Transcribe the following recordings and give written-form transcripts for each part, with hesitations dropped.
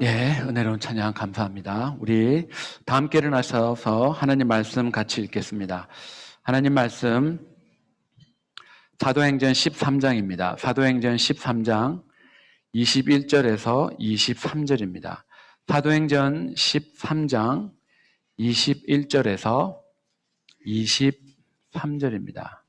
예, 은혜로운 찬양 감사합니다. 우리 다 함께 일어나셔서 하나님 말씀 같이 읽겠습니다. 하나님 말씀 사도행전 13장입니다. 사도행전 13장 21절에서 23절입니다. 사도행전 13장 21절에서 23절입니다.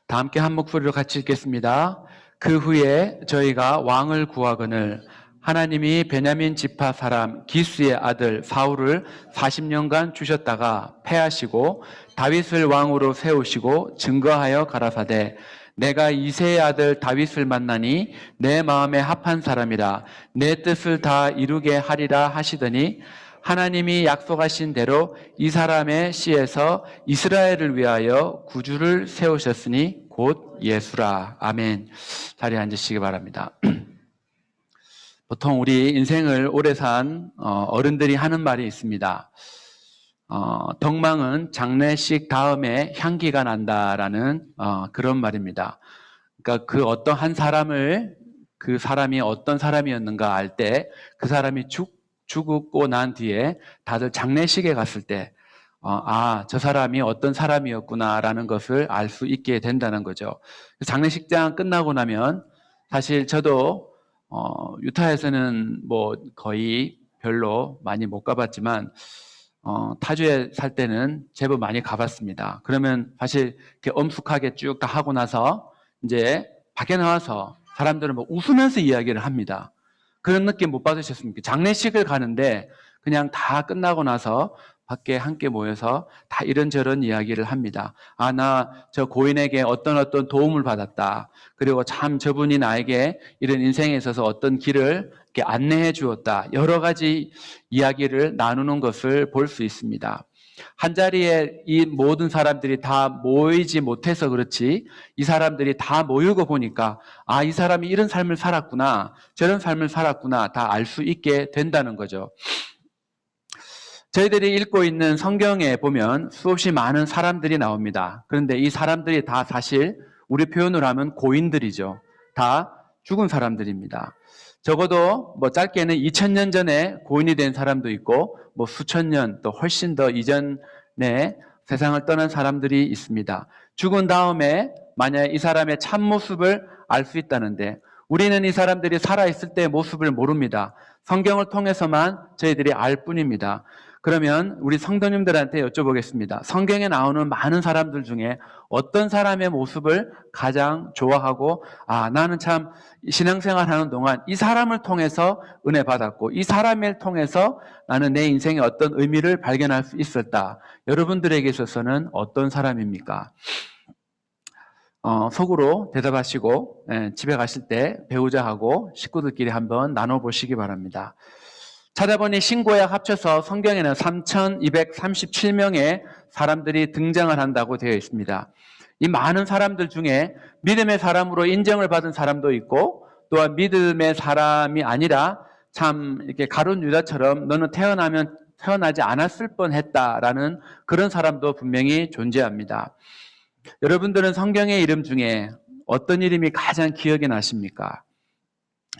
다 함께 한 목소리로 같이 읽겠습니다. 그 후에 저희가 왕을 구하거늘 하나님이 베냐민 지파 사람 기스의 아들 사울을 40년간 주셨다가 패하시고 다윗을 왕으로 세우시고 증거하여 가라사대 내가 이새의 아들 다윗을 만나니 내 마음에 합한 사람이라 내 뜻을 다 이루게 하리라 하시더니 하나님이 약속하신 대로 이 사람의 씨에서 이스라엘을 위하여 구주를 세우셨으니 곧 예수라. 아멘. 자리에 앉으시기 바랍니다. 보통 우리 인생을 오래 산 어른들이 하는 말이 있습니다. 덕망은 장례식 다음에 향기가 난다라는 그런 말입니다. 그러니까 그 어떤 한 사람을 그 사람이 어떤 사람이었는가 알 때 그 사람이 죽고 난 뒤에 다들 장례식에 갔을 때 저 사람이 어떤 사람이었구나라는 것을 알 수 있게 된다는 거죠. 장례식장 끝나고 나면 사실 저도 유타에서는 뭐 거의 별로 많이 못 가봤지만 타주에 살 때는 제법 많이 가봤습니다. 그러면 사실 이렇게 엄숙하게 쭉 다 하고 나서 이제 밖에 나와서 사람들은 뭐 웃으면서 이야기를 합니다. 그런 느낌 못 받으셨습니까? 장례식을 가는데 그냥 다 끝나고 나서 밖에 함께 모여서 다 이런저런 이야기를 합니다. 나 저 고인에게 어떤 도움을 받았다. 그리고 참 저분이 나에게 이런 인생에 있어서 어떤 길을 이렇게 안내해 주었다. 여러 가지 이야기를 나누는 것을 볼 수 있습니다. 한 자리에 이 모든 사람들이 다 모이지 못해서 그렇지 이 사람들이 다 모이고 보니까 이 사람이 이런 삶을 살았구나 저런 삶을 살았구나 다 알 수 있게 된다는 거죠. 저희들이 읽고 있는 성경에 보면 수없이 많은 사람들이 나옵니다. 그런데 이 사람들이 다 사실 우리 표현으로 하면 고인들이죠. 다 죽은 사람들입니다. 적어도 뭐 짧게는 2000년 전에 고인이 된 사람도 있고 뭐 수천 년 또 훨씬 더 이전에 세상을 떠난 사람들이 있습니다. 죽은 다음에 만약 이 사람의 참모습을 알 수 있다는데 우리는 이 사람들이 살아있을 때의 모습을 모릅니다. 성경을 통해서만 저희들이 알 뿐입니다. 그러면 우리 성도님들한테 여쭤보겠습니다. 성경에 나오는 많은 사람들 중에 어떤 사람의 모습을 가장 좋아하고 나는 참 신앙생활 하는 동안 이 사람을 통해서 은혜 받았고 이 사람을 통해서 나는 내 인생에 어떤 의미를 발견할 수 있었다. 여러분들에게 있어서는 어떤 사람입니까? 속으로 대답하시고 집에 가실 때 배우자하고 식구들끼리 한번 나눠보시기 바랍니다. 찾아보니 신구약 합쳐서 성경에는 3237명의 사람들이 등장을 한다고 되어 있습니다. 이 많은 사람들 중에 믿음의 사람으로 인정을 받은 사람도 있고 또한 믿음의 사람이 아니라 참 이렇게 가룟 유다처럼 너는 태어나지 않았을 뻔했다라는 그런 사람도 분명히 존재합니다. 여러분들은 성경의 이름 중에 어떤 이름이 가장 기억에 나십니까?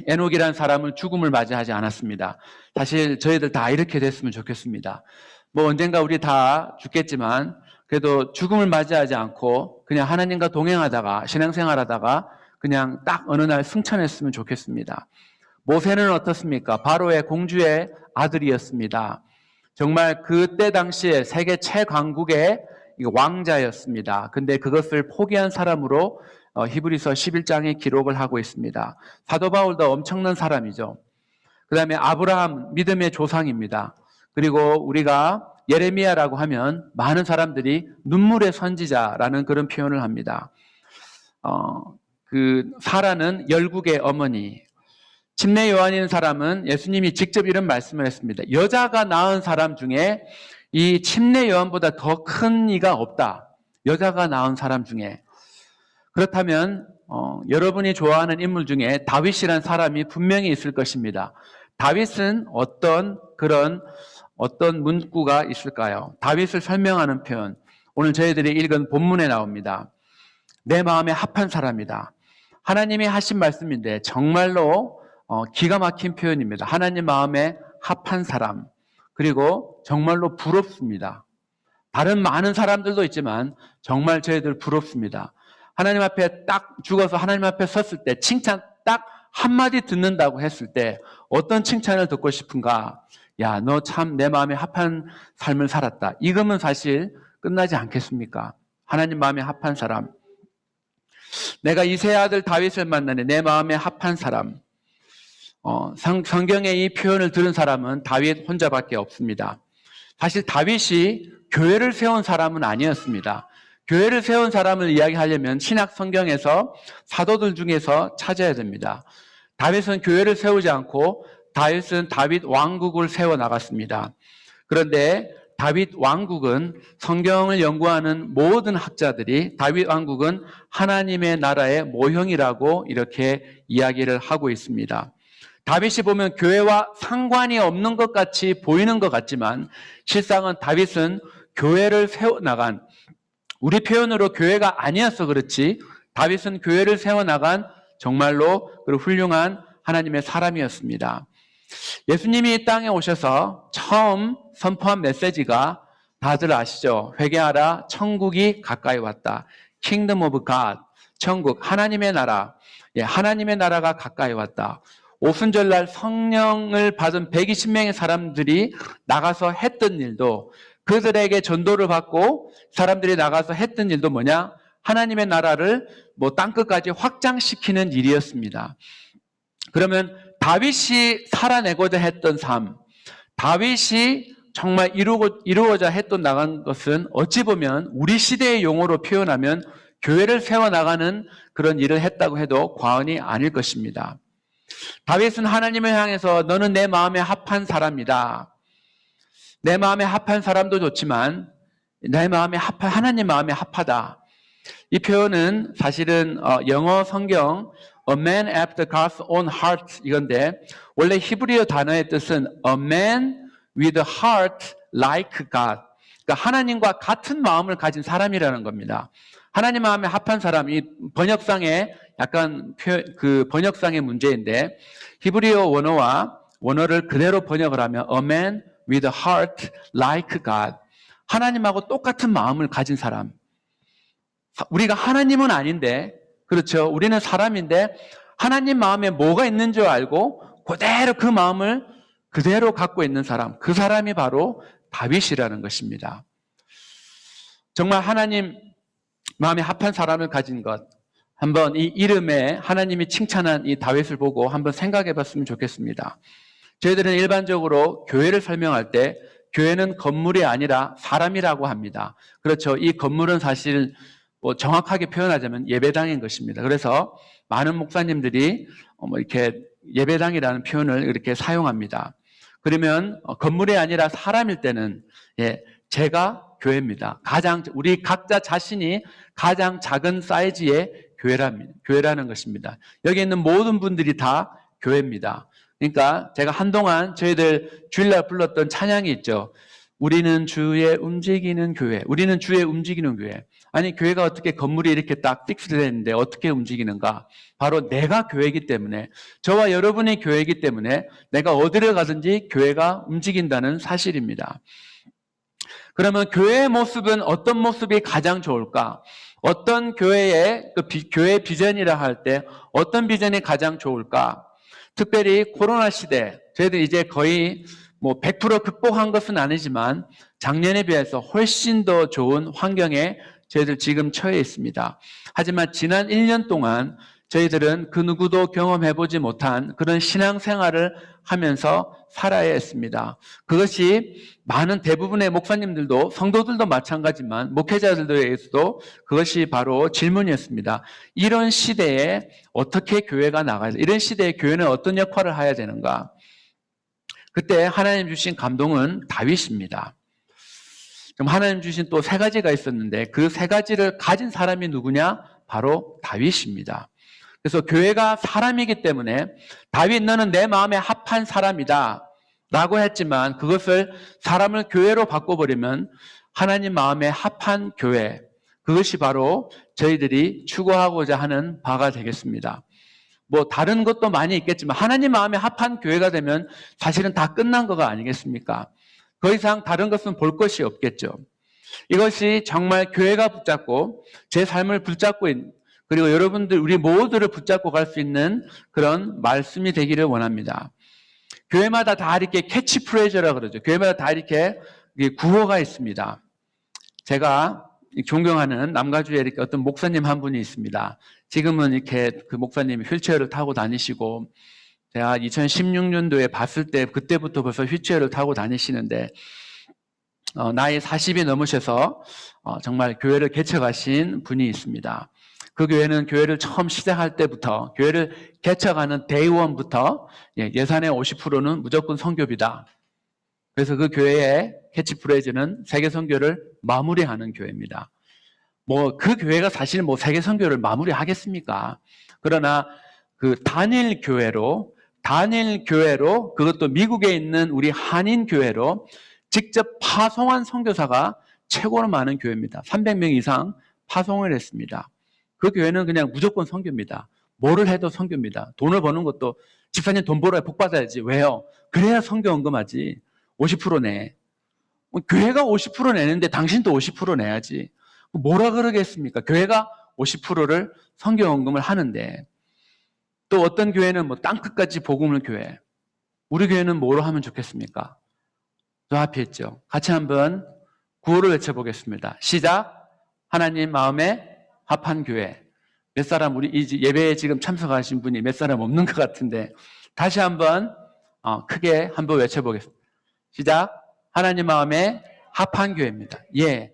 에녹이라는 사람은 죽음을 맞이하지 않았습니다. 사실 저희들 다 이렇게 됐으면 좋겠습니다. 뭐 언젠가 우리 다 죽겠지만 그래도 죽음을 맞이하지 않고 그냥 하나님과 동행하다가 신앙생활하다가 그냥 딱 어느 날 승천했으면 좋겠습니다. 모세는 어떻습니까? 바로의 공주의 아들이었습니다. 정말 그때 당시에 세계 최강국의 왕자였습니다. 근데 그것을 포기한 사람으로 히브리서 11장에 기록을 하고 있습니다. 사도 바울도 엄청난 사람이죠. 그 다음에 아브라함 믿음의 조상입니다. 그리고 우리가 예레미야라고 하면 많은 사람들이 눈물의 선지자라는 그런 표현을 합니다. 사라는 열국의 어머니, 침례 요한인 사람은 예수님이 직접 이런 말씀을 했습니다. 여자가 낳은 사람 중에 이 침례 요한보다 더 큰 이가 없다. 여자가 낳은 사람 중에. 그렇다면 여러분이 좋아하는 인물 중에 다윗이라는 사람이 분명히 있을 것입니다. 다윗은 어떤 문구가 있을까요? 다윗을 설명하는 표현, 오늘 저희들이 읽은 본문에 나옵니다. 내 마음에 합한 사람이다. 하나님이 하신 말씀인데 정말로 기가 막힌 표현입니다. 하나님 마음에 합한 사람. 그리고 정말로 부럽습니다. 다른 많은 사람들도 있지만 정말 저희들 부럽습니다. 하나님 앞에 딱 죽어서 하나님 앞에 섰을 때 칭찬 딱 한마디 듣는다고 했을 때 어떤 칭찬을 듣고 싶은가? 야, 너 참 내 마음에 합한 삶을 살았다. 이거면 사실 끝나지 않겠습니까? 하나님 마음에 합한 사람. 내가 이세 아들 다윗을 만나네. 내 마음에 합한 사람. 성경의 이 표현을 들은 사람은 다윗 혼자밖에 없습니다. 사실 다윗이 교회를 세운 사람은 아니었습니다. 교회를 세운 사람을 이야기하려면 신약 성경에서 사도들 중에서 찾아야 됩니다. 다윗은 교회를 세우지 않고 다윗은 다윗 왕국을 세워 나갔습니다. 그런데 다윗 왕국은 성경을 연구하는 모든 학자들이 다윗 왕국은 하나님의 나라의 모형이라고 이렇게 이야기를 하고 있습니다. 다윗이 보면 교회와 상관이 없는 것 같이 보이는 것 같지만 실상은 다윗은 교회를 세워나간, 우리 표현으로 교회가 아니어서 그렇지 다윗은 교회를 세워나간 정말로 훌륭한 하나님의 사람이었습니다. 예수님이 이 땅에 오셔서 처음 선포한 메시지가 다들 아시죠? 회개하라, 천국이 가까이 왔다. Kingdom of God, 천국, 하나님의 나라. 하나님의 나라가 가까이 왔다. 오순절날 성령을 받은 120명의 사람들이 나가서 했던 일도, 그들에게 전도를 받고 사람들이 나가서 했던 일도 뭐냐? 하나님의 나라를 땅끝까지 확장시키는 일이었습니다. 그러면 다윗이 살아내고자 했던 삶, 다윗이 정말 이루고자 했던 나간 것은 어찌 보면 우리 시대의 용어로 표현하면 교회를 세워나가는 그런 일을 했다고 해도 과언이 아닐 것입니다. 다윗은 하나님을 향해서 너는 내 마음에 합한 사람이다. 내 마음에 합한 사람도 좋지만 내 마음에 하나님 마음에 합하다. 이 표현은 사실은 영어 성경 A man after God's own heart 이건데 원래 히브리어 단어의 뜻은 A man with a heart like God. 그러니까 하나님과 같은 마음을 가진 사람이라는 겁니다. 하나님 마음에 합한 사람, 이 번역상의 약간 그 번역상의 문제인데 히브리어 원어를 그대로 번역을 하면 A man with a heart like God. 하나님하고 똑같은 마음을 가진 사람. 우리가 하나님은 아닌데, 그렇죠. 우리는 사람인데 하나님 마음에 뭐가 있는 줄 알고 그대로 그 마음을 그대로 갖고 있는 사람. 그 사람이 바로 다윗이라는 것입니다. 정말 하나님 마음에 합한 사람을 가진 것. 한번 이 이름에 하나님이 칭찬한 이 다윗을 보고 한번 생각해 봤으면 좋겠습니다. 저희들은 일반적으로 교회를 설명할 때 교회는 건물이 아니라 사람이라고 합니다. 그렇죠. 이 건물은 사실 정확하게 표현하자면 예배당인 것입니다. 그래서 많은 목사님들이 이렇게 예배당이라는 표현을 이렇게 사용합니다. 그러면 건물이 아니라 사람일 때는 제가 교회입니다. 우리 각자 자신이 가장 작은 사이즈의 교회라는 것입니다. 여기 있는 모든 분들이 다 교회입니다. 그러니까 제가 한동안 저희들 주일날 불렀던 찬양이 있죠. 우리는 주의 움직이는 교회. 우리는 주의 움직이는 교회. 아니 교회가 어떻게 건물이 이렇게 딱 픽스되어 있는데 어떻게 움직이는가? 바로 내가 교회이기 때문에, 저와 여러분이 교회이기 때문에 내가 어디를 가든지 교회가 움직인다는 사실입니다. 그러면 교회의 모습은 어떤 모습이 가장 좋을까? 어떤 교회의 교회 비전이라 할 때 어떤 비전이 가장 좋을까? 특별히 코로나 시대, 저희들 이제 거의 100% 극복한 것은 아니지만 작년에 비해서 훨씬 더 좋은 환경에 저희들 지금 처해 있습니다. 하지만 지난 1년 동안 저희들은 그 누구도 경험해보지 못한 그런 신앙생활을 하면서 살아야 했습니다. 그것이 많은 대부분의 목사님들도 성도들도 마찬가지지만 목회자들에게서도 그것이 바로 질문이었습니다. 이런 시대에 어떻게 교회가 나가야 돼? 이런 시대에 교회는 어떤 역할을 해야 되는가? 그때 하나님 주신 감동은 다윗입니다. 그럼 하나님 주신 또 세 가지가 있었는데 그 세 가지를 가진 사람이 누구냐? 바로 다윗입니다. 그래서 교회가 사람이기 때문에 다윗 너는 내 마음에 합한 사람이다 라고 했지만 그것을 사람을 교회로 바꿔버리면 하나님 마음에 합한 교회, 그것이 바로 저희들이 추구하고자 하는 바가 되겠습니다. 뭐 다른 것도 많이 있겠지만 하나님 마음에 합한 교회가 되면 사실은 다 끝난 거가 아니겠습니까? 더 이상 다른 것은 볼 것이 없겠죠. 이것이 정말 교회가 붙잡고 제 삶을 붙잡고 그리고 여러분들 우리 모두를 붙잡고 갈 수 있는 그런 말씀이 되기를 원합니다. 교회마다 다 이렇게 캐치프레이즈라고 그러죠. 교회마다 다 이렇게 구호가 있습니다. 제가 존경하는 남가주에 이렇게 어떤 목사님 한 분이 있습니다. 지금은 이렇게 그 목사님이 휠체어를 타고 다니시고 제가 2016년도에 봤을 때 그때부터 벌써 휠체어를 타고 다니시는데 나이 40이 넘으셔서 정말 교회를 개척하신 분이 있습니다. 그 교회는 교회를 처음 시작할 때부터 교회를 개척하는 데이원부터 예산의 50%는 무조건 선교비다. 그래서 그 교회의 캐치프레이즈는 세계 선교를 마무리하는 교회입니다. 뭐 그 교회가 사실 뭐 세계 선교를 마무리하겠습니까? 그러나 그 단일 교회로 그것도 미국에 있는 우리 한인 교회로 직접 파송한 선교사가 최고로 많은 교회입니다. 300명 이상 파송을 했습니다. 그 교회는 그냥 무조건 선교입니다. 뭐를 해도 선교입니다. 돈을 버는 것도 집사님 돈 벌어야 복 받아야지. 왜요? 그래야 선교 헌금하지. 50% 내. 교회가 50% 내는데 당신도 50% 내야지. 뭐라 그러겠습니까? 교회가 50%를 선교 헌금을 하는데 또 어떤 교회는 뭐 땅끝까지 복음을 교회. 우리 교회는 뭐로 하면 좋겠습니까? 저 앞에 있죠. 같이 한번 구호를 외쳐보겠습니다. 시작. 하나님 마음에 합한 교회. 몇 사람 우리 이 예배에 지금 참석하신 분이 몇 사람 없는 것 같은데 다시 한번 크게 한번 외쳐보겠습니다. 시작. 하나님 마음에 합한 교회입니다. 예,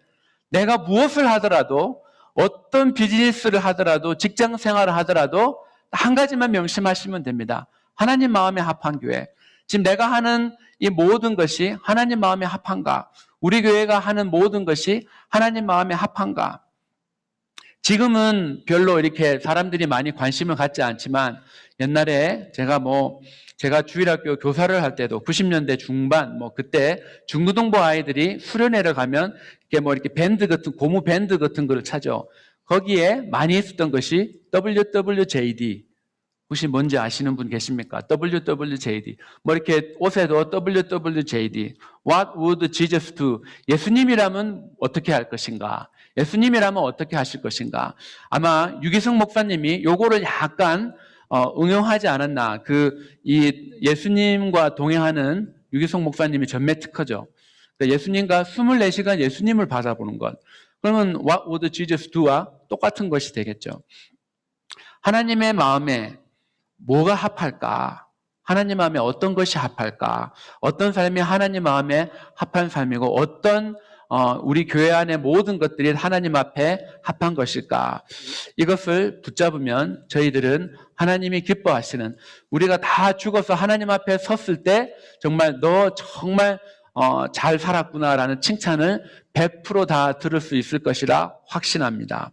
내가 무엇을 하더라도 어떤 비즈니스를 하더라도 직장 생활을 하더라도 한 가지만 명심하시면 됩니다. 하나님 마음에 합한 교회. 지금 내가 하는 이 모든 것이 하나님 마음에 합한가? 우리 교회가 하는 모든 것이 하나님 마음에 합한가? 지금은 별로 이렇게 사람들이 많이 관심을 갖지 않지만 옛날에 제가 주일학교 교사를 할 때도 90년대 중반 그때 중고등부 아이들이 수련회를 가면 이렇게 밴드 같은 고무 밴드 같은 거를 차죠. 거기에 많이 있었던 것이 WWJD. 혹시 뭔지 아시는 분 계십니까? WWJD. 이렇게 옷에도 WWJD. What would Jesus do? 예수님이라면 어떻게 할 것인가? 예수님이라면 어떻게 하실 것인가? 아마 유기성 목사님이 요거를 약간 응용하지 않았나. 이 예수님과 동행하는 유기성 목사님이 전매 특허죠. 그러니까 예수님과 24시간 예수님을 받아보는 것. 그러면 What would Jesus do와 똑같은 것이 되겠죠. 하나님의 마음에 뭐가 합할까? 하나님 마음에 어떤 것이 합할까? 어떤 삶이 하나님 마음에 합한 삶이고 어떤 우리 교회 안의 모든 것들이 하나님 앞에 합한 것일까? 이것을 붙잡으면 저희들은 하나님이 기뻐하시는 우리가 다 죽어서 하나님 앞에 섰을 때 정말 너 정말 잘 살았구나라는 칭찬을 100% 들을 수 있을 것이라 확신합니다.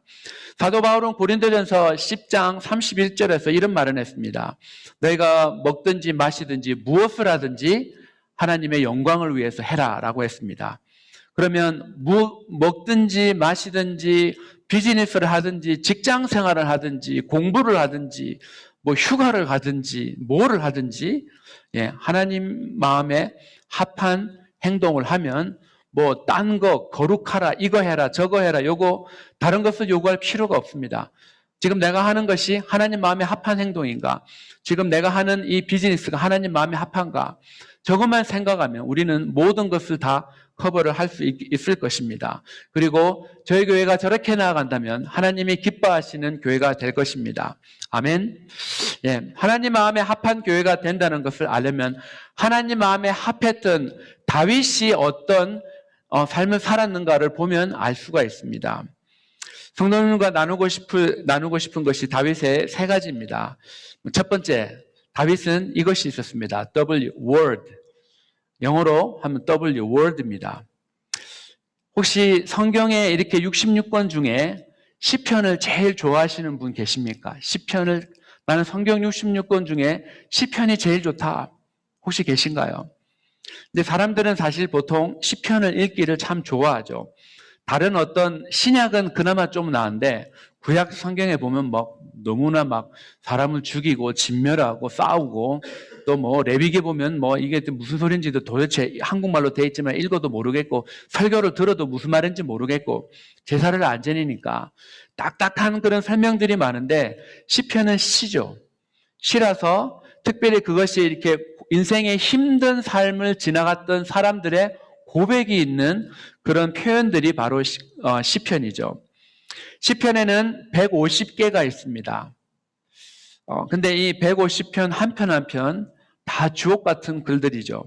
사도 바울은 고린도전서 10장 31절에서 이런 말을 했습니다. 너희가 먹든지 마시든지 무엇을 하든지 하나님의 영광을 위해서 해라 라고 했습니다. 그러면 먹든지 마시든지 비즈니스를 하든지 직장 생활을 하든지 공부를 하든지 휴가를 가든지 뭐를 하든지 하나님 마음에 합한 행동을 하면 딴 거 거룩하라 이거 해라 저거 해라 요거 다른 것을 요구할 필요가 없습니다. 지금 내가 하는 것이 하나님 마음에 합한 행동인가? 지금 내가 하는 이 비즈니스가 하나님 마음에 합한가? 저것만 생각하면 우리는 모든 것을 다 커버를 할 수 있을 것입니다. 그리고 저희 교회가 저렇게 나아간다면 하나님이 기뻐하시는 교회가 될 것입니다. 아멘. 하나님 마음에 합한 교회가 된다는 것을 알려면 하나님 마음에 합했던 다윗이 어떤 삶을 살았는가를 보면 알 수가 있습니다. 성도님과 나누고 싶은 것이 다윗의 세 가지입니다. 첫 번째, 다윗은 이것이 있었습니다. word. 영어로 하면 word입니다. 혹시 성경에 이렇게 66권 중에 시편을 제일 좋아하시는 분 계십니까? 나는 성경 66권 중에 시편이 제일 좋다. 혹시 계신가요? 근데 사람들은 사실 보통 시편을 읽기를 참 좋아하죠. 다른 어떤 신약은 그나마 좀 나은데 구약 성경에 보면 막 너무나 막 사람을 죽이고 진멸하고 싸우고 또 뭐 레위기 보면 뭐 이게 무슨 소린지도 도대체 한국말로 돼 있지만 읽어도 모르겠고 설교를 들어도 무슨 말인지 모르겠고 제사를 안 지내니까 딱딱한 그런 설명들이 많은데 시편은 시죠. 시라서 특별히 그것이 이렇게 인생의 힘든 삶을 지나갔던 사람들의 고백이 있는 그런 표현들이 바로 시편이죠. 시편에는 150개가 있습니다. 근데 이 150편 한 편 한 편 다 주옥 같은 글들이죠.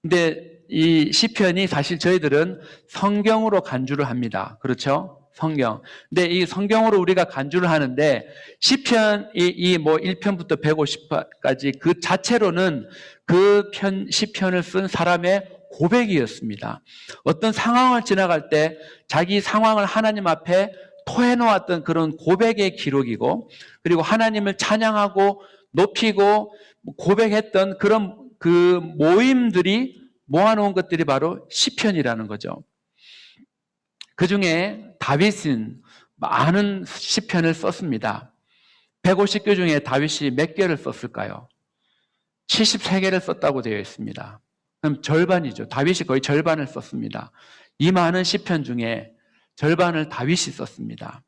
근데 이 시편이 사실 저희들은 성경으로 간주를 합니다. 그렇죠? 성경. 근데 이 성경으로 우리가 간주를 하는데 시편이 이 뭐 1편부터 150편까지 그 자체로는 그 시편을 쓴 사람의 고백이었습니다. 어떤 상황을 지나갈 때 자기 상황을 하나님 앞에 토해놓았던 그런 고백의 기록이고 그리고 하나님을 찬양하고 높이고 고백했던 그런 그 모임들이 모아놓은 것들이 바로 시편이라는 거죠. 그 중에 다윗은 많은 시편을 썼습니다. 150개 중에 다윗이 몇 개를 썼을까요? 73개를 썼다고 되어 있습니다. 그럼 절반이죠. 다윗이 거의 절반을 썼습니다. 이 많은 시편 중에 절반을 다윗이 썼습니다.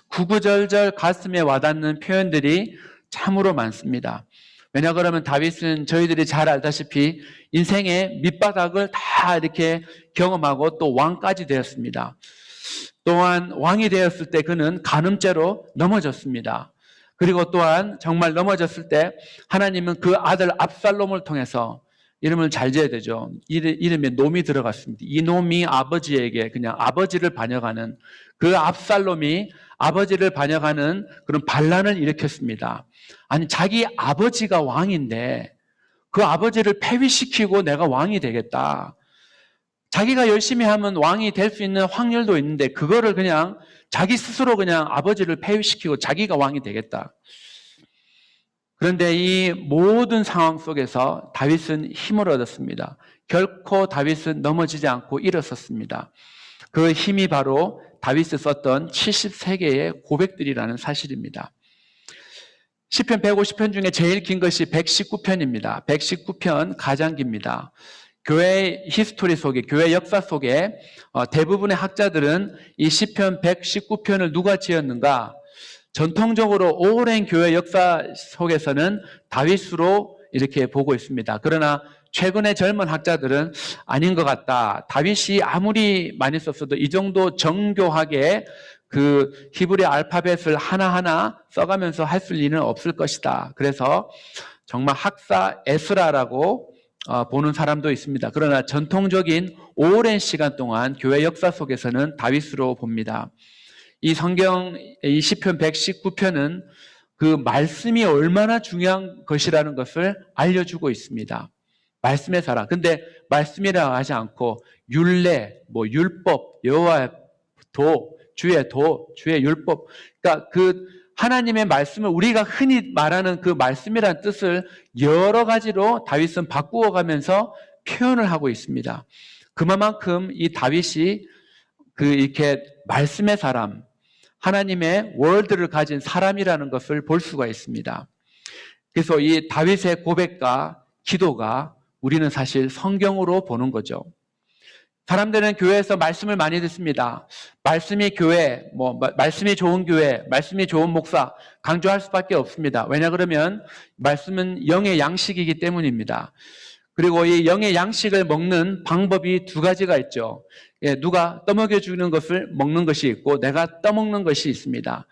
구구절절 가슴에 와닿는 표현들이 참으로 많습니다. 왜냐 그러면 다윗은 저희들이 잘 알다시피 인생의 밑바닥을 다 이렇게 경험하고 또 왕까지 되었습니다. 또한 왕이 되었을 때 그는 간음죄로 넘어졌습니다. 그리고 또한 정말 넘어졌을 때 하나님은 그 아들 압살롬을 통해서 이름을 잘 지어야 되죠. 이름에 놈이 들어갔습니다. 이 놈이 아버지에게 그냥 아버지를 반역하는 그 압살롬이 아버지를 반역하는 그런 반란을 일으켰습니다. 아니 자기 아버지가 왕인데 그 아버지를 폐위시키고 내가 왕이 되겠다. 자기가 열심히 하면 왕이 될 수 있는 확률도 있는데 그거를 그냥 자기 스스로 그냥 아버지를 폐위시키고 자기가 왕이 되겠다. 그런데 이 모든 상황 속에서 다윗은 힘을 얻었습니다. 결코 다윗은 넘어지지 않고 일어섰습니다. 그 힘이 바로 다윗이 썼던 73개의 고백들이라는 사실입니다. 시편 150편 중에 제일 긴 것이 119편입니다. 119편 가장 깁니다. 교회 히스토리 속에, 교회 역사 속에 대부분의 학자들은 이 시편 119편을 누가 지었는가? 전통적으로 오랜 교회 역사 속에서는 다윗으로 이렇게 보고 있습니다. 그러나 최근의 젊은 학자들은 아닌 것 같다. 다윗이 아무리 많이 썼어도 이 정도 정교하게 그 히브리 알파벳을 하나하나 써가면서 할 수 있는 일은 없을 것이다. 그래서 정말 학사 에스라라고 보는 사람도 있습니다. 그러나 전통적인 오랜 시간 동안 교회 역사 속에서는 다윗으로 봅니다. 이 성경, 이 시편 119편은 그 말씀이 얼마나 중요한 것이라는 것을 알려주고 있습니다. 말씀의 사랑. 근데 말씀이라고 하지 않고 율례, 뭐 율법, 여호와의 도, 주의 율법. 그러니까 그 하나님의 말씀을 우리가 흔히 말하는 그 말씀이라는 뜻을 여러 가지로 다윗은 바꾸어 가면서 표현을 하고 있습니다. 그만큼 이 다윗이 그 이렇게 말씀의 사람, 하나님의 월드를 가진 사람이라는 것을 볼 수가 있습니다. 그래서 이 다윗의 고백과 기도가 우리는 사실 성경으로 보는 거죠. 사람들은 교회에서 말씀을 많이 듣습니다. 말씀이 교회, 말씀이 좋은 교회, 말씀이 좋은 목사 강조할 수밖에 없습니다. 왜냐 그러면 말씀은 영의 양식이기 때문입니다. 그리고 이 영의 양식을 먹는 방법이 두 가지가 있죠. 누가 떠먹여주는 것을 먹는 것이 있고 내가 떠먹는 것이 있습니다.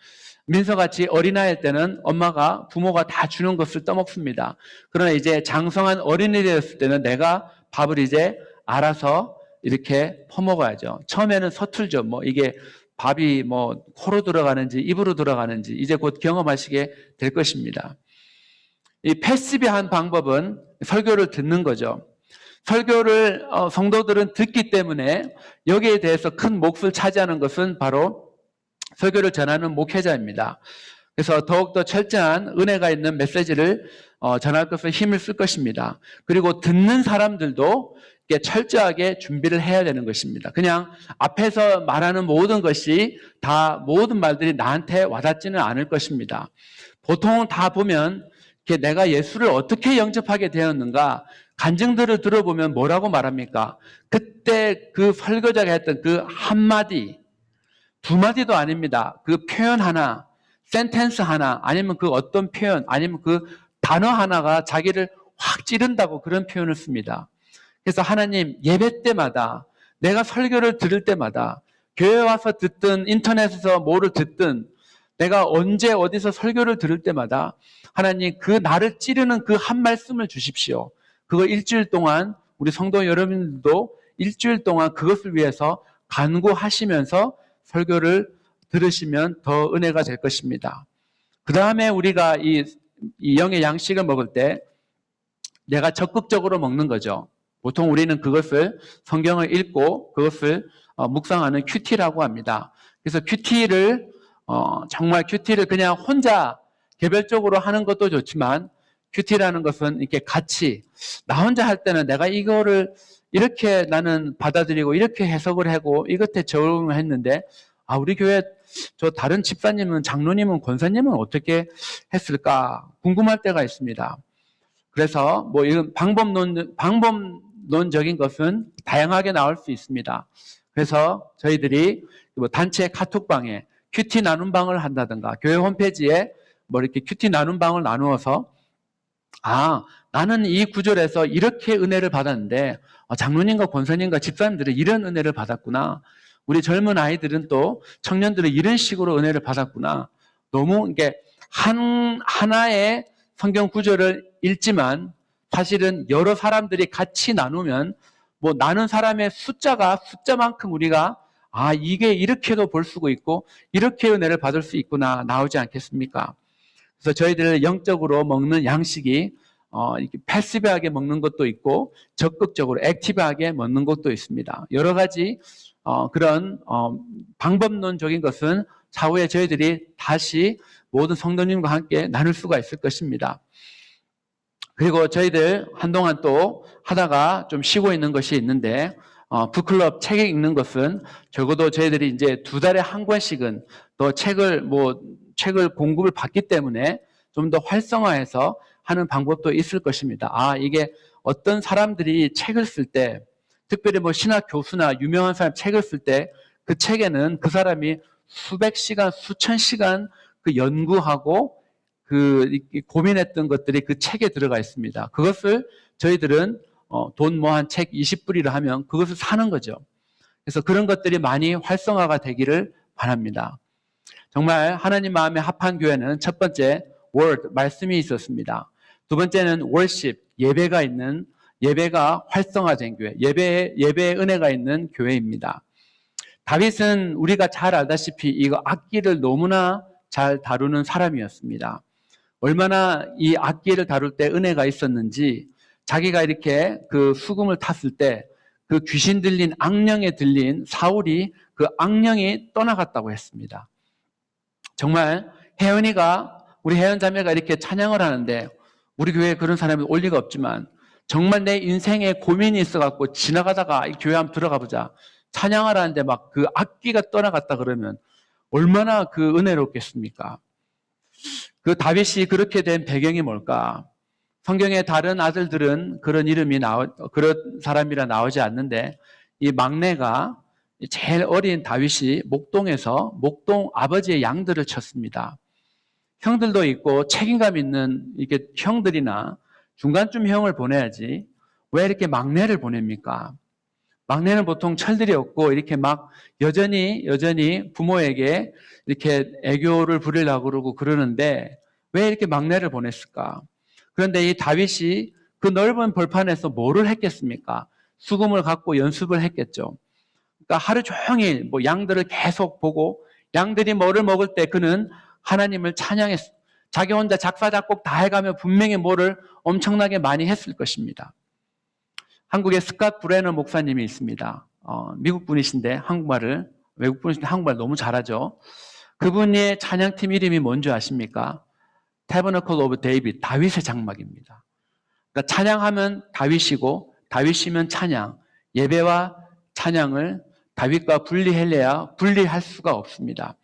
민서같이 어린아이일 때는 엄마가, 부모가 다 주는 것을 떠먹습니다. 그러나 이제 장성한 어린이 되었을 때는 내가 밥을 이제 알아서 이렇게 퍼먹어야죠. 처음에는 서툴죠. 이게 밥이 코로 들어가는지 입으로 들어가는지 이제 곧 경험하시게 될 것입니다. 이 패시브한 방법은 설교를 듣는 거죠. 설교를 성도들은 듣기 때문에 여기에 대해서 큰 몫을 차지하는 것은 바로 설교를 전하는 목회자입니다. 그래서 더욱더 철저한 은혜가 있는 메시지를 전할 것을 힘을 쓸 것입니다. 그리고 듣는 사람들도 철저하게 준비를 해야 되는 것입니다. 그냥 앞에서 말하는 모든 것이 다 모든 말들이 나한테 와닿지는 않을 것입니다. 보통 다 보면 내가 예수를 어떻게 영접하게 되었는가 간증들을 들어보면 뭐라고 말합니까? 그때 그 설교자가 했던 그 한마디, 두 마디도 아닙니다. 그 표현 하나, 센텐스 하나, 아니면 그 어떤 표현, 아니면 그 단어 하나가 자기를 확 찌른다고 그런 표현을 씁니다. 그래서 하나님, 예배 때마다, 내가 설교를 들을 때마다, 교회 와서 듣든 인터넷에서 뭐를 듣든, 내가 언제 어디서 설교를 들을 때마다 하나님 그 나를 찌르는 그 한 말씀을 주십시오. 그거 일주일 동안 우리 성도 여러분들도 일주일 동안 그것을 위해서 간구하시면서 설교를 들으시면 더 은혜가 될 것입니다. 그 다음에 우리가 이 영의 양식을 먹을 때 내가 적극적으로 먹는 거죠. 보통 우리는 그것을 성경을 읽고 그것을 묵상하는 큐티라고 합니다. 그래서 큐티를 정말 큐티를 그냥 혼자 개별적으로 하는 것도 좋지만 큐티라는 것은 이렇게 같이 나 혼자 할 때는 내가 이거를 이렇게 나는 받아들이고 이렇게 해석을 하고 이것에 적응을 했는데 우리 교회 저 다른 집사님은 장로님은 권사님은 어떻게 했을까 궁금할 때가 있습니다. 그래서 뭐 이런 방법론적인 것은 다양하게 나올 수 있습니다. 그래서 저희들이 뭐 단체 카톡방에 큐티 나눔 방을 한다든가 교회 홈페이지에 뭐 이렇게 큐티 나눔 방을 나누어서 나는 이 구절에서 이렇게 은혜를 받았는데 장로님과 권사님과 집사님들은 이런 은혜를 받았구나. 우리 젊은 아이들은 또 청년들은 이런 식으로 은혜를 받았구나. 너무 이게 하나의 성경 구절을 읽지만 사실은 여러 사람들이 같이 나누면 뭐 나눈 사람의 숫자만큼 우리가 이게 이렇게도 볼 수가 있고 이렇게 은혜를 받을 수 있구나 나오지 않겠습니까? 그래서 저희들 영적으로 먹는 양식이 이렇게 패시브하게 먹는 것도 있고 적극적으로 액티브하게 먹는 것도 있습니다. 여러 가지 그런 방법론적인 것은 차후에 저희들이 다시 모든 성도님과 함께 나눌 수가 있을 것입니다. 그리고 저희들 한동안 또 하다가 좀 쉬고 있는 것이 있는데 북클럽 책 읽는 것은 적어도 저희들이 이제 2달에 한 권씩은 또 책을 공급을 받기 때문에 좀 더 활성화해서 하는 방법도 있을 것입니다. 이게 어떤 사람들이 책을 쓸 때 특별히 뭐 신학 교수나 유명한 사람 책을 쓸 때 그 책에는 그 사람이 수백 시간, 수천 시간 그 연구하고 고민했던 것들이 그 책에 들어가 있습니다. 그것을 저희들은 돈 뭐 한 책 20불이라 하면 그것을 사는 거죠. 그래서 그런 것들이 많이 활성화가 되기를 바랍니다. 정말 하나님 마음에 합한 교회는 첫 번째 word, 말씀이 있었습니다. 두 번째는 worship, 예배가 활성화된 교회, 예배의 은혜가 있는 교회입니다. 다윗은 우리가 잘 알다시피 이거 악기를 너무나 잘 다루는 사람이었습니다. 얼마나 이 악기를 다룰 때 은혜가 있었는지 자기가 이렇게 그 수금을 탔을 때 그 귀신 들린 악령에 들린 사울이 그 악령이 떠나갔다고 했습니다. 정말 우리 혜연 자매가 이렇게 찬양을 하는데 우리 교회에 그런 사람이 올 리가 없지만 정말 내 인생에 고민이 있어갖고 지나가다가 이 교회 한번 들어가 보자. 찬양을 하는데 막 그 악기가 떠나갔다 그러면 얼마나 그 은혜롭겠습니까? 그 다윗이 그렇게 된 배경이 뭘까? 성경의 다른 아들들은 그런 그런 사람이라 나오지 않는데 이 막내가 제일 어린 다윗이 목동 아버지의 양들을 쳤습니다. 형들도 있고 책임감 있는 이렇게 형들이나 중간쯤 형을 보내야지 왜 이렇게 막내를 보냅니까? 막내는 보통 철들이 없고 이렇게 막 여전히 부모에게 이렇게 애교를 부리려고 그러고 그러는데 왜 이렇게 막내를 보냈을까? 그런데 이 다윗이 그 넓은 벌판에서 뭐를 했겠습니까? 수금을 갖고 연습을 했겠죠. 그러니까 하루 종일 뭐 양들을 계속 보고 양들이 뭐를 먹을 때 그는 하나님을 찬양했어. 자기 혼자 작사 작곡 다 해가며 분명히 뭐를 엄청나게 많이 했을 것입니다. 한국에 스캇 브레너 목사님이 있습니다. 미국 분이신데 외국 분이신데 한국말 너무 잘하죠. 그분의 찬양팀 이름이 뭔지 아십니까? Tabernacle of David, 다윗의 장막입니다. 그러니까 찬양하면 다윗이고 다윗이면 찬양, 예배와 찬양을 다윗과 분리해야 분리할 수가 없습니다.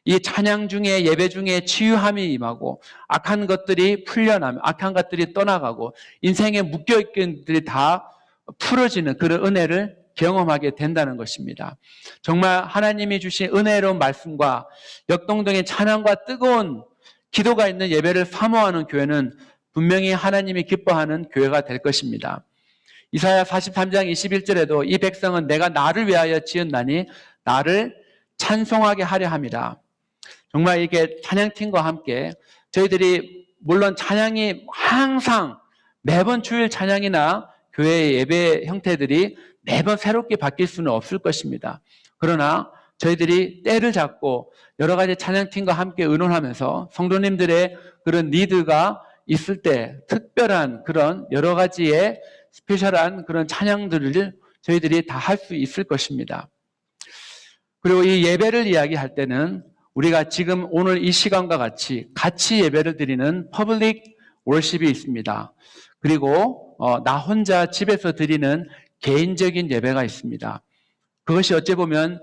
이 찬양 중에 예배 중에 치유함이 임하고 악한 것들이 풀려나면 악한 것들이 떠나가고 인생에 묶여있는 것들이 다 풀어지는 그런 은혜를 경험하게 된다는 것입니다. 정말 하나님이 주신 은혜로운 말씀과 역동적인 찬양과 뜨거운 기도가 있는 예배를 사모하는 교회는 분명히 하나님이 기뻐하는 교회가 될 것입니다. 이사야 43장 21절에도 이 백성은 내가 나를 위하여 지었나니 나를 찬송하게 하려 함이라. 정말 이게 찬양팀과 함께 저희들이 물론 찬양이 항상 매번 주일 찬양이나 교회의 예배 형태들이 매번 새롭게 바뀔 수는 없을 것입니다. 그러나 저희들이 때를 잡고 여러 가지 찬양팀과 함께 의논하면서 성도님들의 그런 니드가 있을 때 특별한 그런 여러 가지의 스페셜한 그런 찬양들을 저희들이 다 할 수 있을 것입니다. 그리고 이 예배를 이야기할 때는 우리가 지금 오늘 이 시간과 같이 예배를 드리는 퍼블릭 월십이 있습니다. 그리고 나 혼자 집에서 드리는 개인적인 예배가 있습니다. 그것이 어찌 보면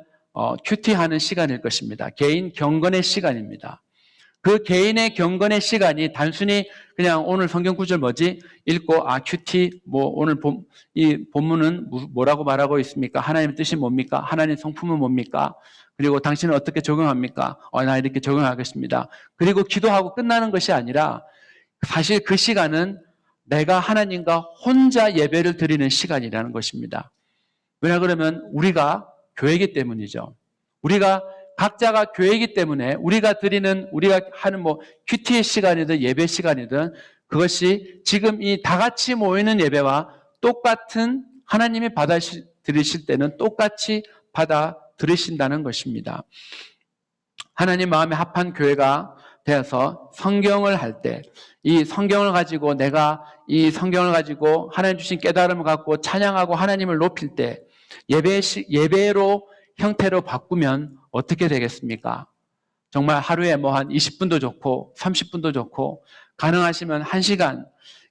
큐티하는 시간일 것입니다. 개인 경건의 시간입니다. 그 개인의 경건의 시간이 단순히 그냥 오늘 성경 구절 뭐지? 읽고 큐티 오늘 이 본문은 뭐라고 말하고 있습니까? 하나님의 뜻이 뭡니까? 하나님의 성품은 뭡니까? 그리고 당신은 어떻게 적용합니까? 나 이렇게 적용하겠습니다. 그리고 기도하고 끝나는 것이 아니라 사실 그 시간은 내가 하나님과 혼자 예배를 드리는 시간이라는 것입니다. 왜냐 그러면 우리가 교회이기 때문이죠. 우리가 각자가 교회이기 때문에 우리가 하는 큐티의 시간이든 예배 시간이든 그것이 지금 이 다 같이 모이는 예배와 똑같은 하나님이 들으실 때는 똑같이 받아 들으신다는 것입니다. 하나님 마음에 합한 교회가 되어서 성경을 할 때 이 성경을 가지고 내가 이 성경을 가지고 하나님 주신 깨달음을 갖고 찬양하고 하나님을 높일 때 예배로 형태로 바꾸면 어떻게 되겠습니까? 정말 하루에 한 20분도 좋고 30분도 좋고 가능하시면 1시간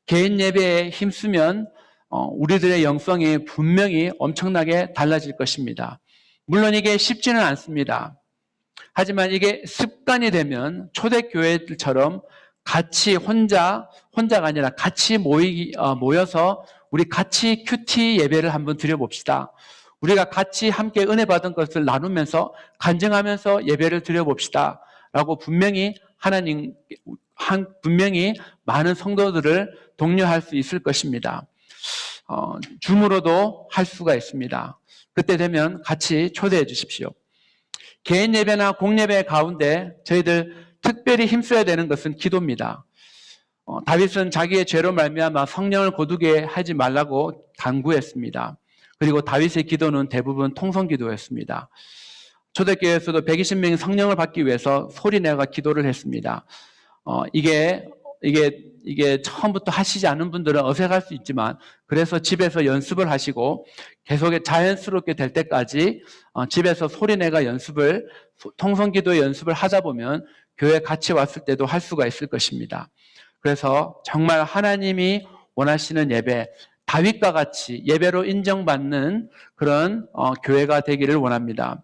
개인 예배에 힘쓰면 우리들의 영성이 분명히 엄청나게 달라질 것입니다. 물론 이게 쉽지는 않습니다. 하지만 이게 습관이 되면 초대교회들처럼 같이 혼자가 아니라 같이 모여서 우리 같이 큐티 예배를 한번 드려봅시다. 우리가 같이 함께 은혜 받은 것을 나누면서 간증하면서 예배를 드려봅시다. 라고 분명히 분명히 많은 성도들을 독려할 수 있을 것입니다. 줌으로도 할 수가 있습니다. 그때 되면 같이 초대해 주십시오. 개인 예배나 공예배 가운데 저희들 특별히 힘써야 되는 것은 기도입니다. 다윗은 자기의 죄로 말미암아 성령을 거두게 하지 말라고 간구했습니다. 그리고 다윗의 기도는 대부분 통성기도였습니다. 초대교회에서도 120명이 성령을 받기 위해서 소리내가 기도를 했습니다. 이게 처음부터 하시지 않은 분들은 어색할 수 있지만 그래서 집에서 연습을 하시고 계속 자연스럽게 될 때까지 집에서 소리내가 통성기도의 연습을 하다 보면 교회 같이 왔을 때도 할 수가 있을 것입니다. 그래서 정말 하나님이 원하시는 예배, 다윗과 같이 예배로 인정받는 그런 교회가 되기를 원합니다.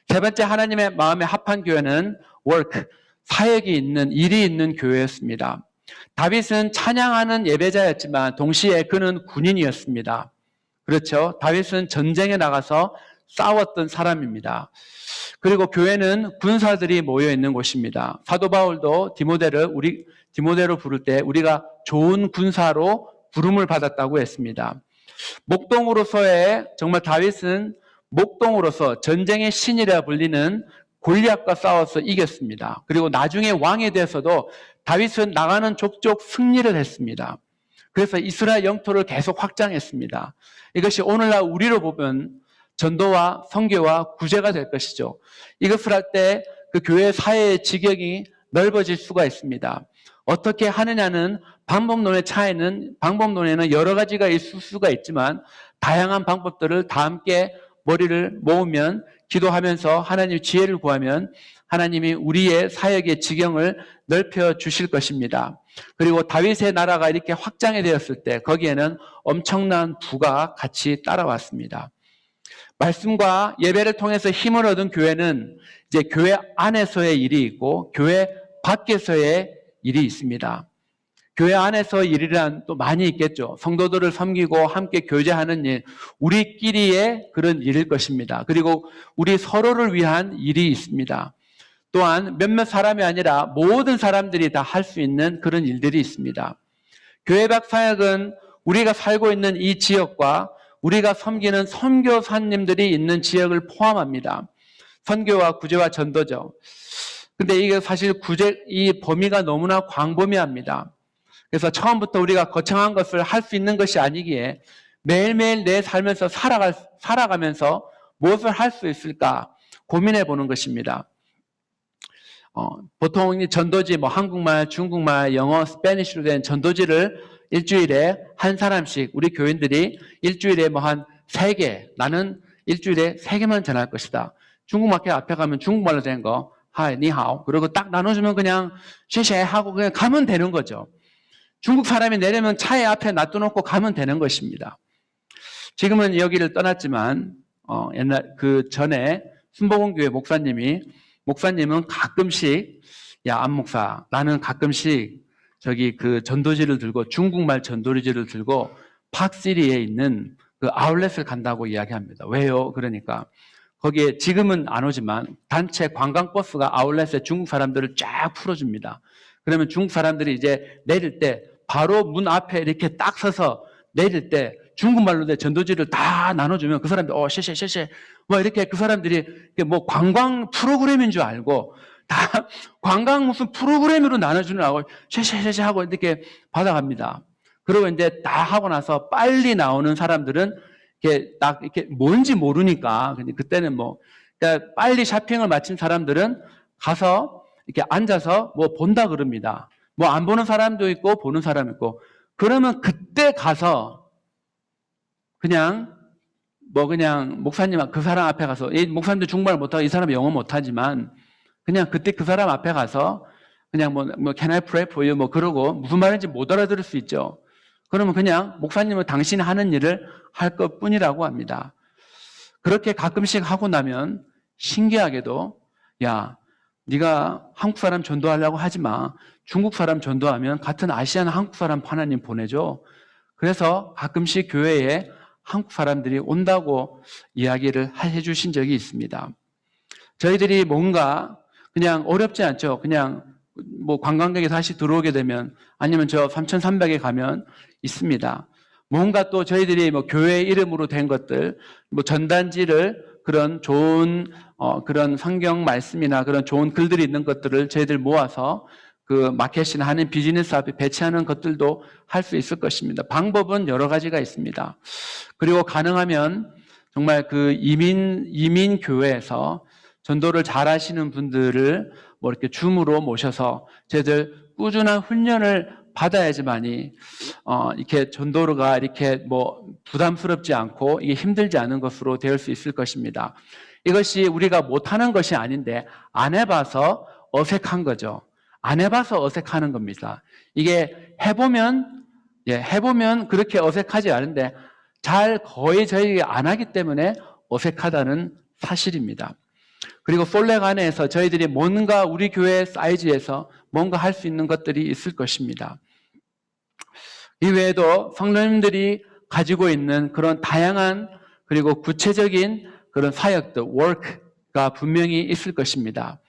세 번째, 하나님의 마음에 합한 교회는 사역이 있는, 일이 있는 교회였습니다. 다윗은 찬양하는 예배자였지만 동시에 그는 군인이었습니다. 그렇죠? 다윗은 전쟁에 나가서 싸웠던 사람입니다. 그리고 교회는 군사들이 모여 있는 곳입니다. 사도 바울도 디모데로 부를 때 우리가 좋은 군사로 부름을 받았다고 했습니다. 정말 다윗은 목동으로서 전쟁의 신이라 불리는 골리앗과 싸워서 이겼습니다. 그리고 나중에 왕에 대해서도 다윗은 나가는 족족 승리를 했습니다. 그래서 이스라엘 영토를 계속 확장했습니다. 이것이 오늘날 우리로 보면 전도와 선교와 구제가 될 것이죠. 이것을 할 때 그 교회 사회의 지경이 넓어질 수가 있습니다. 어떻게 하느냐는 방법론에는 여러 가지가 있을 수가 있지만 다양한 방법들을 다 함께 머리를 모으면 기도하면서 하나님 지혜를 구하면 하나님이 우리의 사역의 지경을 넓혀 주실 것입니다. 그리고 다윗의 나라가 이렇게 확장이 되었을 때 거기에는 엄청난 부가 같이 따라왔습니다. 말씀과 예배를 통해서 힘을 얻은 교회는 이제 교회 안에서의 일이 있고 교회 밖에서의 일이 있습니다. 교회 안에서 일이란 또 많이 있겠죠. 성도들을 섬기고 함께 교제하는 일, 우리끼리의 그런 일일 것입니다. 그리고 우리 서로를 위한 일이 있습니다. 또한 몇몇 사람이 아니라 모든 사람들이 다 할 수 있는 그런 일들이 있습니다. 교회 밖 사역은 우리가 살고 있는 이 지역과 우리가 섬기는 선교사님들이 있는 지역을 포함합니다. 선교와 구제와 전도죠. 근데 이게 사실 이 범위가 너무나 광범위합니다. 그래서 처음부터 우리가 거창한 것을 할 수 있는 것이 아니기에 매일매일 내 삶에서 살아가면서 무엇을 할 수 있을까 고민해 보는 것입니다. 보통 전도지 한국말, 중국말, 영어, 스페니쉬로 된 전도지를 일주일에 한 사람씩 우리 교인들이 일주일에 한 3개, 나는 일주일에 3개만 전할 것이다. 중국 마켓 앞에 가면 중국말로 된 거, 하이, 니하오. 그리고 딱 나눠주면 그냥 쉐쉐 하고 그냥 가면 되는 거죠. 중국 사람이 내려면 차에 앞에 놔둬놓고 가면 되는 것입니다. 지금은 여기를 떠났지만 옛날 그 전에 순복음교회 목사님은 가끔씩 안 목사, 나는 가끔씩 저기 그 전도지를 들고 중국말 전도지를 들고 팍시리에 있는 그 아울렛을 간다고 이야기합니다. 왜요? 그러니까 거기에 지금은 안 오지만 단체 관광버스가 아울렛에 중국 사람들을 쫙 풀어줍니다. 그러면 중국 사람들이 이제 내릴 때 바로 문 앞에 이렇게 딱 서서 내릴 때 중국말로 된 전도지를 다 나눠주면 그 사람들 쉐쉐 이렇게 그 사람들이 관광 프로그램인 줄 알고 다 관광 무슨 프로그램으로 나눠주는 하고 쉐쉐 하고 이렇게 받아갑니다. 그리고 이제 다 하고 나서 빨리 나오는 사람들은 이렇게 딱 이렇게 뭔지 모르니까 그때는 그러니까 빨리 쇼핑을 마친 사람들은 가서 이렇게 앉아서 본다 그럽니다. 안 보는 사람도 있고 보는 사람이 있고 그러면 그때 가서 그냥 목사님 그 사람 앞에 가서 이 목사님도 중국말 못하고 이 사람이 영어 못하지만 그냥 그때 그 사람 앞에 가서 그냥 can I pray for you 그러고 무슨 말인지 못 알아들을 수 있죠. 그러면 그냥 목사님은 당신이 하는 일을 할 것뿐이라고 합니다. 그렇게 가끔씩 하고 나면 신기하게도 네가 한국 사람 전도하려고 하지 마. 중국 사람 전도하면 같은 아시아나 한국 사람 하나님 보내줘. 그래서 가끔씩 교회에 한국 사람들이 온다고 이야기를 해주신 적이 있습니다. 저희들이 뭔가 그냥 어렵지 않죠. 그냥 관광객이 다시 들어오게 되면 아니면 저 3,300에 가면 있습니다. 뭔가 또 저희들이 교회 이름으로 된 것들, 전단지를 그런 좋은 그런 성경 말씀이나 그런 좋은 글들이 있는 것들을 저희들 모아서 그 마켓이나 하는 비즈니스 앞에 배치하는 것들도 할 수 있을 것입니다. 방법은 여러 가지가 있습니다. 그리고 가능하면 정말 그 이민 교회에서 전도를 잘 하시는 분들을 이렇게 줌으로 모셔서 저희들 꾸준한 훈련을 받아야지만이 이렇게 전도가 이렇게 부담스럽지 않고 이게 힘들지 않은 것으로 될 수 있을 것입니다. 이것이 우리가 못하는 것이 아닌데 안 해봐서 어색한 거죠. 안 해봐서 어색하는 겁니다. 이게 해보면 그렇게 어색하지 않은데 거의 저희가 안 하기 때문에 어색하다는 사실입니다. 그리고 솔렉 안에서 저희들이 뭔가 우리 교회 사이즈에서 뭔가 할 수 있는 것들이 있을 것입니다. 이외에도 성도님들이 가지고 있는 그런 다양한 그리고 구체적인 그런 사역들, work가 분명히 있을 것입니다.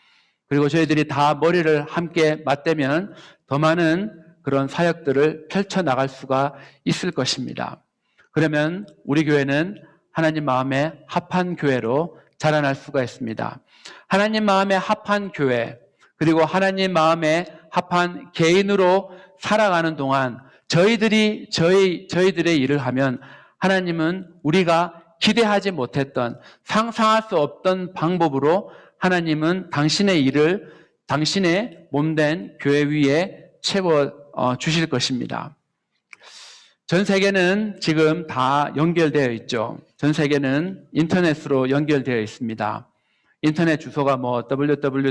그리고 저희들이 다 머리를 함께 맞대면 더 많은 그런 사역들을 펼쳐나갈 수가 있을 것입니다. 그러면 우리 교회는 하나님 마음에 합한 교회로 자라날 수가 있습니다. 하나님 마음에 합한 교회, 그리고 하나님 마음에 합한 개인으로 살아가는 동안 저희들의 일을 하면 하나님은 우리가 기대하지 못했던 상상할 수 없던 방법으로 하나님은 당신의 일을 당신의 몸된 교회 위에 채워 주실 것입니다. 전 세계는 지금 다 연결되어 있죠. 전 세계는 인터넷으로 연결되어 있습니다. 인터넷 주소가 www.com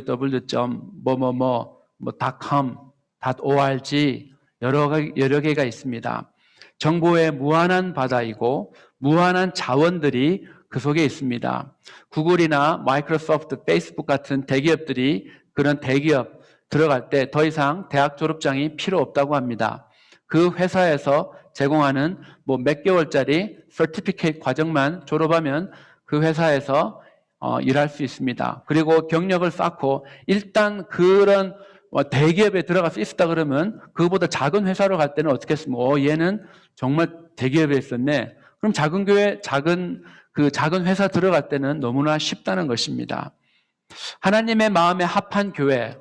.org 여러 개가 있습니다. 정보의 무한한 바다이고 무한한 자원들이 그 속에 있습니다. 구글이나 마이크로소프트, 페이스북 같은 대기업들이 그런 대기업 들어갈 때 더 이상 대학 졸업장이 필요 없다고 합니다. 그 회사에서 제공하는 몇 개월짜리 서티피케이트 과정만 졸업하면 그 회사에서 일할 수 있습니다. 그리고 경력을 쌓고 일단 그런 대기업에 들어가서 있었다 그러면 그거보다 작은 회사로 갈 때는 어떻게 했으면 얘는 정말 대기업에 있었네. 그럼 작은 회사 들어갈 때는 너무나 쉽다는 것입니다. 하나님의 마음에 합한 교회,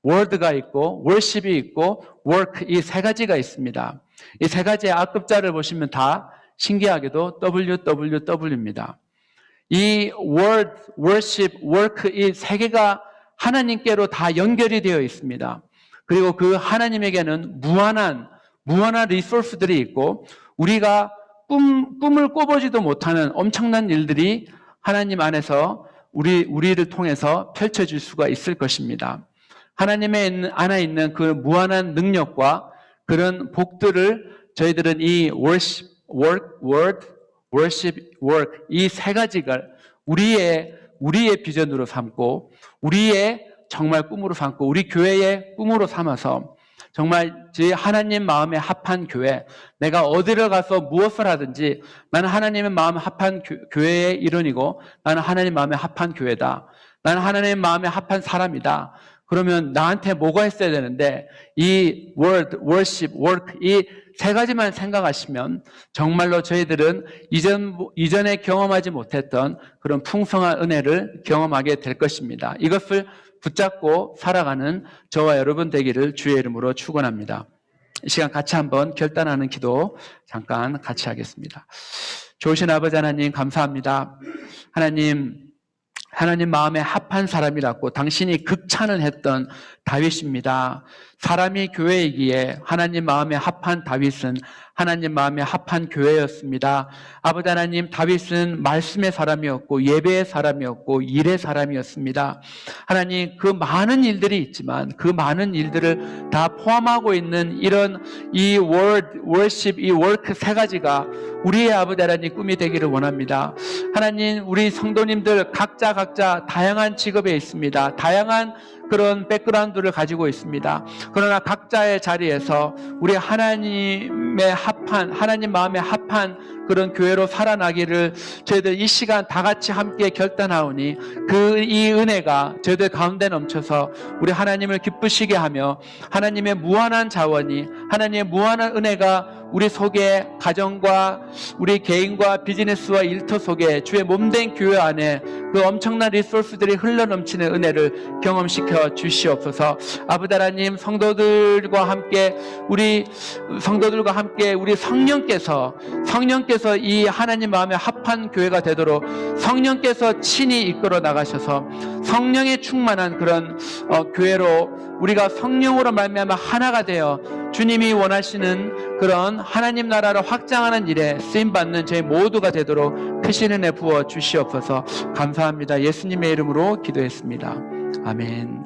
월드가 있고 월십이 있고 워크, 이 세 가지가 있습니다. 이 세 가지의 앞글자를 보시면 다 신기하게도 WWW입니다. 이 월드, 월십, 워크 이 세 개가 하나님께로 다 연결이 되어 있습니다. 그리고 그 하나님에게는 무한한 리소스들이 있고 우리가 꿈을 꿔보지도 못하는 엄청난 일들이 하나님 안에서 우리를 통해서 펼쳐질 수가 있을 것입니다. 하나님의 안에 있는 그 무한한 능력과 그런 복들을 저희들은 이 worship, work 이 세 가지가 우리의 비전으로 삼고 우리의 정말 꿈으로 삼고 우리 교회의 꿈으로 삼아서 정말 하나님 마음에 합한 교회, 내가 어디를 가서 무엇을 하든지 나는 하나님의 마음에 합한 교회의 일원이고 나는 하나님 마음에 합한 교회다. 나는 하나님 마음에 합한 사람이다. 그러면 나한테 뭐가 있어야 되는데 이 word, worship, work 이 세 가지만 생각하시면 정말로 저희들은 이전에 경험하지 못했던 그런 풍성한 은혜를 경험하게 될 것입니다. 이것을 붙잡고 살아가는 저와 여러분 되기를 주의 이름으로 축원합니다. 이 시간 같이 한번 결단하는 기도 잠깐 같이 하겠습니다. 좋으신 아버지 하나님 감사합니다. 하나님 마음에 합한 사람이라고 당신이 극찬을 했던 다윗입니다. 사람이 교회이기에 하나님 마음에 합한 다윗은 하나님 마음에 합한 교회였습니다. 아버지 하나님, 다윗은 말씀의 사람이었고 예배의 사람이었고 일의 사람이었습니다. 하나님, 그 많은 일들이 있지만 그 많은 일들을 다 포함하고 있는 이런 이 worship, 이 work 세 가지가 우리의 아버지 하나님 꿈이 되기를 원합니다. 하나님, 우리 성도님들 각자 다양한 직업에 있습니다. 다양한 그런 백그라운드를 가지고 있습니다. 그러나 각자의 자리에서 우리 하나님 마음에 합한 그런 교회로 살아나기를 저희들 이 시간 다 같이 함께 결단하오니 이 은혜가 저희들 가운데 넘쳐서 우리 하나님을 기쁘시게 하며 하나님의 무한한 자원이 하나님의 무한한 은혜가 우리 속에 가정과 우리 개인과 비즈니스와 일터 속에 주의 몸된 교회 안에 그 엄청난 리소스들이 흘러넘치는 은혜를 경험시켜 주시옵소서. 아버지 하나님, 성도들과 함께 우리 성령께서 이 하나님 마음에 합한 교회가 되도록 성령께서 친히 이끌어 나가셔서 성령에 충만한 그런 교회로 우리가 성령으로 말미암아 하나가 되어 주님이 원하시는 그런 하나님 나라를 확장하는 일에 쓰임받는 저희 모두가 되도록 크신 은혜 부어 주시옵소서. 감사합니다. 예수님의 이름으로 기도했습니다. 아멘.